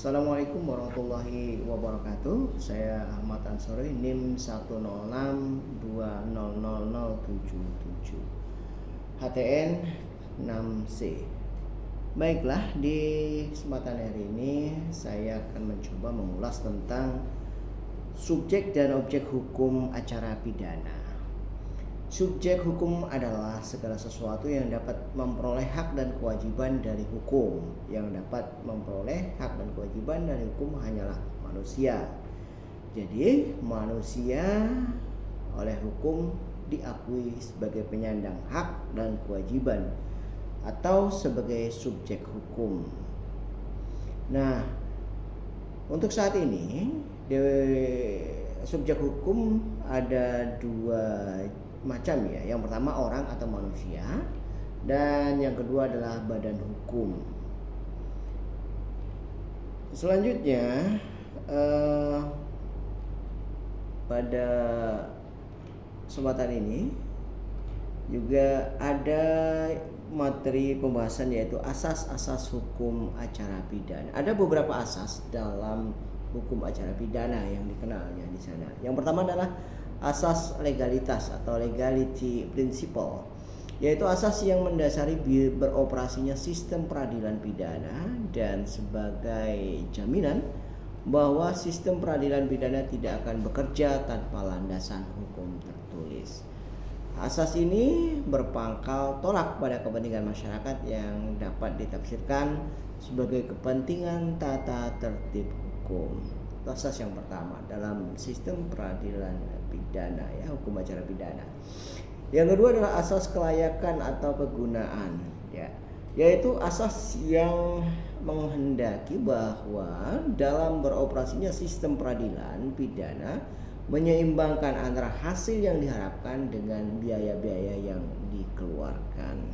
Assalamualaikum warahmatullahi wabarakatuh. Saya Ahmad Ansori, NIM 106200077, HTN 6C. Baiklah, di kesempatan hari ini saya akan mencoba mengulas tentang subjek dan objek hukum acara pidana. Subjek hukum adalah segala sesuatu yang dapat memperoleh hak dan kewajiban dari hukum. Yang dapat memperoleh hak dan kewajiban dari hukum hanyalah manusia. Jadi manusia oleh hukum diakui sebagai penyandang hak dan kewajiban atau sebagai subjek hukum. Nah, untuk saat ini subjek hukum ada dua macam ya. Yang pertama orang atau manusia, dan yang kedua adalah badan hukum. Selanjutnya pada kesempatan ini juga ada materi pembahasan yaitu asas-asas hukum acara pidana. Ada beberapa asas dalam hukum acara pidana yang dikenalnya di sana. Yang pertama adalah asas legalitas atau legality principle, yaitu asas yang mendasari beroperasinya sistem peradilan pidana dan sebagai jaminan bahwa sistem peradilan pidana tidak akan bekerja tanpa landasan hukum tertulis. Asas ini berpangkal tolak pada kepentingan masyarakat yang dapat ditafsirkan sebagai kepentingan tata tertib hukum. Itu asas yang pertama dalam sistem peradilan pidana ya, hukum acara pidana. Yang kedua adalah asas kelayakan atau kegunaan ya, yaitu asas yang menghendaki bahwa dalam beroperasinya sistem peradilan pidana menyeimbangkan antara hasil yang diharapkan dengan biaya-biaya yang dikeluarkan.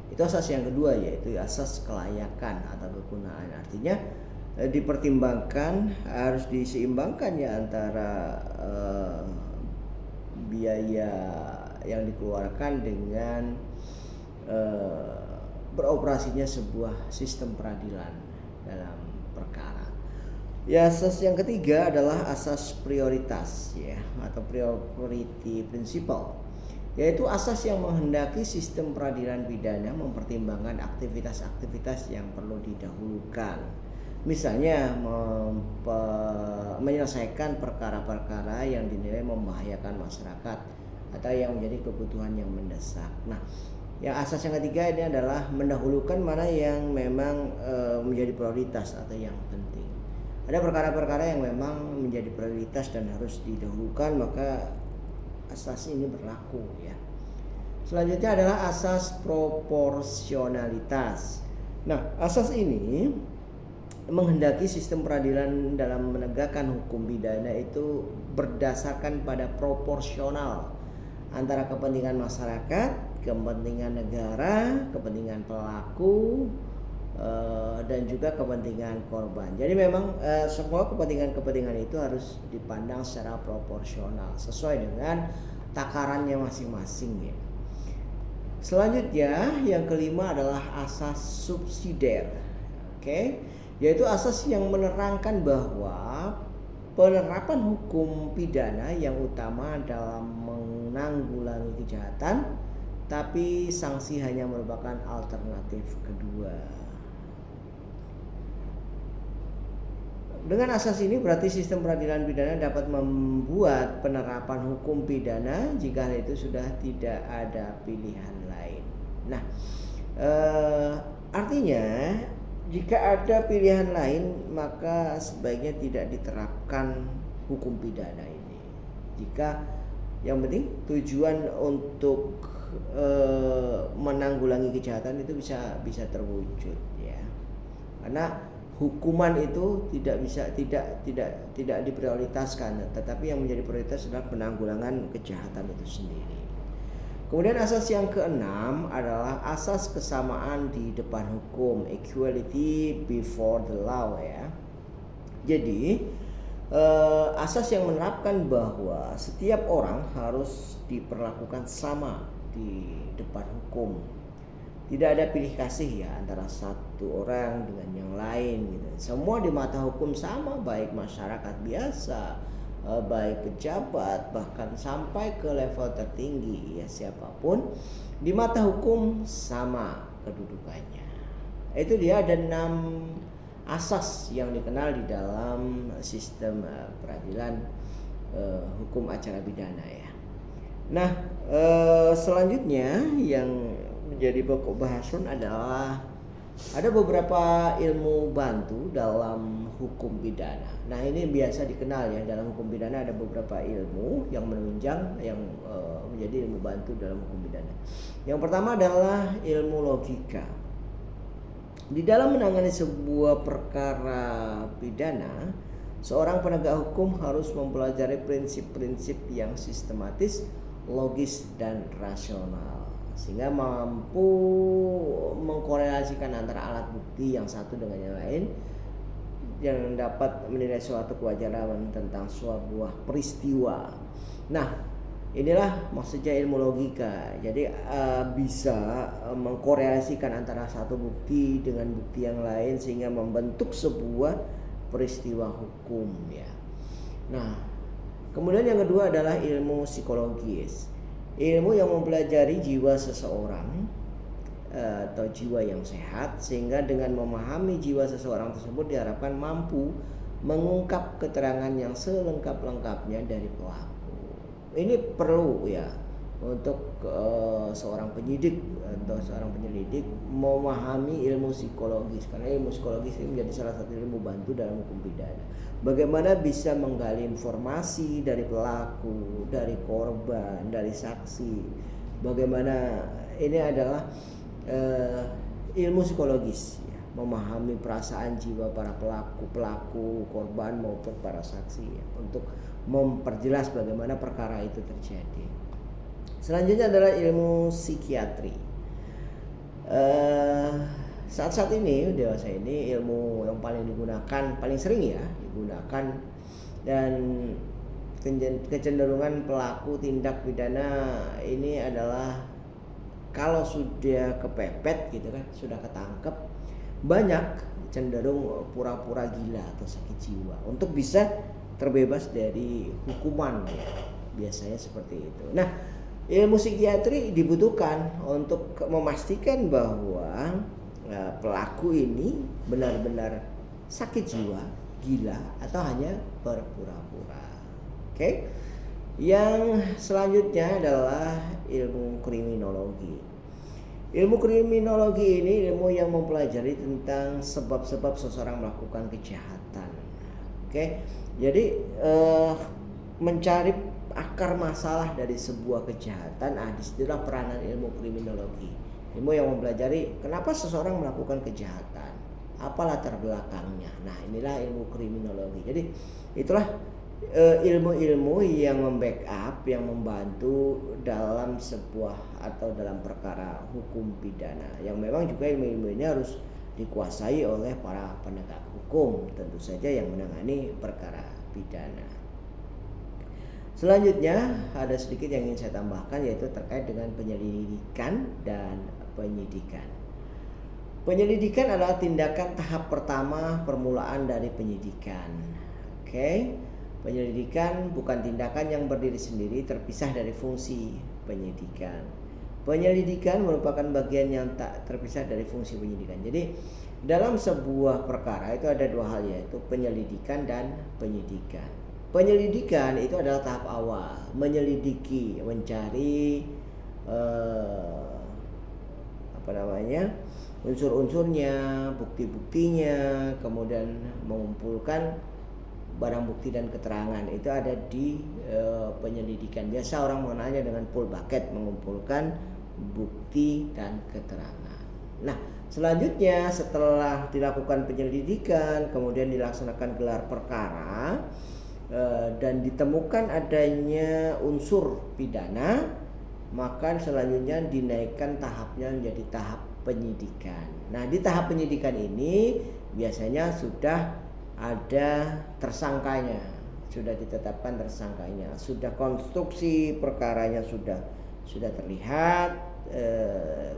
Itu asas yang kedua, yaitu asas kelayakan atau kegunaan. Artinya dipertimbangkan, harus diseimbangkan ya antara biaya yang dikeluarkan dengan beroperasinya sebuah sistem peradilan dalam perkara. Ya, asas yang ketiga adalah asas prioritas ya, atau priority principle, yaitu asas yang menghendaki sistem peradilan pidana mempertimbangkan aktivitas-aktivitas yang perlu didahulukan. Misalnya menyelesaikan perkara-perkara yang dinilai membahayakan masyarakat atau yang menjadi kebutuhan yang mendesak. Nah, yang asas yang ketiga ini adalah mendahulukan mana yang memang menjadi prioritas atau yang penting. Ada perkara-perkara yang memang menjadi prioritas dan harus didahulukan, maka asas ini berlaku ya. Selanjutnya adalah asas proporsionalitas. Nah, asas ini menghendaki sistem peradilan dalam menegakkan hukum pidana itu berdasarkan pada proporsional antara kepentingan masyarakat, kepentingan negara, kepentingan pelaku, dan juga kepentingan korban. Jadi memang semua kepentingan-kepentingan itu harus dipandang secara proporsional sesuai dengan takarannya masing-masing ya. Selanjutnya yang kelima adalah asas subsidiar. Oke. Yaitu asas yang menerangkan bahwa penerapan hukum pidana yang utama dalam menanggulangi kejahatan, tapi sanksi hanya merupakan alternatif kedua. Dengan asas ini berarti sistem peradilan pidana dapat membuat penerapan hukum pidana jika hal itu sudah tidak ada pilihan lain. Nah, artinya jika ada pilihan lain maka sebaiknya tidak diterapkan hukum pidana ini. Jika yang penting tujuan untuk menanggulangi kejahatan itu bisa terwujud ya. Karena hukuman itu tidak diprioritaskan, tetapi yang menjadi prioritas adalah penanggulangan kejahatan itu sendiri. Kemudian asas yang keenam adalah asas kesamaan di depan hukum, equality before the law ya. Jadi asas yang menerapkan bahwa setiap orang harus diperlakukan sama di depan hukum. Tidak ada pilih kasih ya antara satu orang dengan yang lain gitu. Semua di mata hukum sama, baik masyarakat biasa, baik pejabat, bahkan sampai ke level tertinggi ya, siapapun di mata hukum sama kedudukannya. Itu dia ada 6 asas yang dikenal di dalam sistem peradilan hukum acara pidana ya. Nah, selanjutnya yang menjadi pokok bahasan adalah ada beberapa ilmu bantu dalam hukum pidana. Nah, ini biasa dikenal ya, dalam hukum pidana ada beberapa ilmu yang menunjang yang menjadi ilmu bantu dalam hukum pidana. Yang pertama adalah ilmu logika. Di dalam menangani sebuah perkara pidana, seorang penegak hukum harus mempelajari prinsip-prinsip yang sistematis, logis, dan rasional, sehingga mampu mengkorelasikan antara alat bukti yang satu dengan yang lain, yang dapat menilai suatu kewajaran tentang sebuah peristiwa. Nah, inilah maksudnya ilmu logika. Jadi bisa mengkorelasikan antara satu bukti dengan bukti yang lain sehingga membentuk sebuah peristiwa hukum ya. Nah, kemudian yang kedua adalah ilmu psikologis. Ilmu yang mempelajari jiwa seseorang atau jiwa yang sehat, sehingga dengan memahami jiwa seseorang tersebut diharapkan mampu mengungkap keterangan yang selengkap-lengkapnya dari pelaku. Ini perlu ya untuk seorang penyidik atau seorang penyelidik memahami ilmu psikologis, karena ilmu psikologis ini menjadi salah satu ilmu bantu dalam hukum pidana. Bagaimana bisa menggali informasi dari pelaku, dari korban, dari saksi. Bagaimana ini adalah ilmu psikologis ya, memahami perasaan jiwa para pelaku, korban maupun para saksi ya, untuk memperjelas bagaimana perkara itu terjadi. Selanjutnya adalah ilmu psikiatri. Saat-saat ini dewasa ini ilmu yang paling digunakan, paling sering ya digunakan, dan kecenderungan pelaku tindak pidana ini adalah kalau sudah kepepet gitu kan, sudah ketangkep, banyak cenderung pura-pura gila atau sakit jiwa untuk bisa terbebas dari hukuman ya. Biasanya seperti itu. Nah, ilmu psikiatri dibutuhkan untuk memastikan bahwa pelaku ini benar-benar sakit jiwa, gila, atau hanya berpura-pura. Oke. Yang selanjutnya adalah ilmu kriminologi. Ilmu kriminologi ini ilmu yang mempelajari tentang sebab-sebab seseorang melakukan kejahatan. Oke. Jadi mencari akar masalah dari sebuah kejahatan. Disitulah peranan ilmu kriminologi. Ilmu yang mempelajari kenapa seseorang melakukan kejahatan, apa latar belakangnya. Nah, inilah ilmu kriminologi. Jadi itulah ilmu-ilmu yang membackup, yang membantu dalam sebuah atau dalam perkara hukum pidana, yang memang juga ilmu-ilmu ini harus dikuasai oleh para penegak hukum tentu saja yang menangani perkara pidana. Selanjutnya ada sedikit yang ingin saya tambahkan, yaitu terkait dengan penyelidikan dan penyidikan. Penyelidikan adalah tindakan tahap pertama permulaan dari penyidikan. Oke. Penyelidikan bukan tindakan yang berdiri sendiri terpisah dari fungsi penyidikan. Penyelidikan merupakan bagian yang tak terpisah dari fungsi penyidikan. Jadi dalam sebuah perkara itu ada dua hal, yaitu penyelidikan dan penyidikan. Penyelidikan itu adalah tahap awal, menyelidiki, mencari unsur-unsurnya, bukti-buktinya, kemudian mengumpulkan barang bukti dan keterangan. Itu ada di penyelidikan. Biasa orang mengenalnya dengan full bucket, mengumpulkan bukti dan keterangan. Nah, selanjutnya setelah dilakukan penyelidikan, kemudian dilaksanakan gelar perkara dan ditemukan adanya unsur pidana, maka selanjutnya dinaikkan tahapnya menjadi tahap penyidikan. Nah, di tahap penyidikan ini biasanya sudah ada tersangkanya, sudah ditetapkan tersangkanya, sudah konstruksi perkaranya sudah terlihat,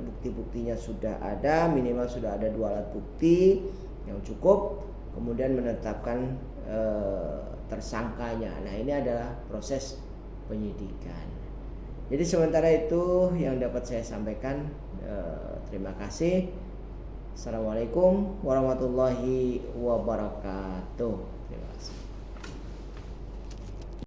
bukti-buktinya sudah ada, minimal sudah ada 2 alat bukti yang cukup, kemudian menetapkan tersangkanya. Nah, ini adalah proses penyidikan. Jadi sementara itu yang dapat saya sampaikan. Terima kasih. Assalamualaikum warahmatullahi wabarakatuh.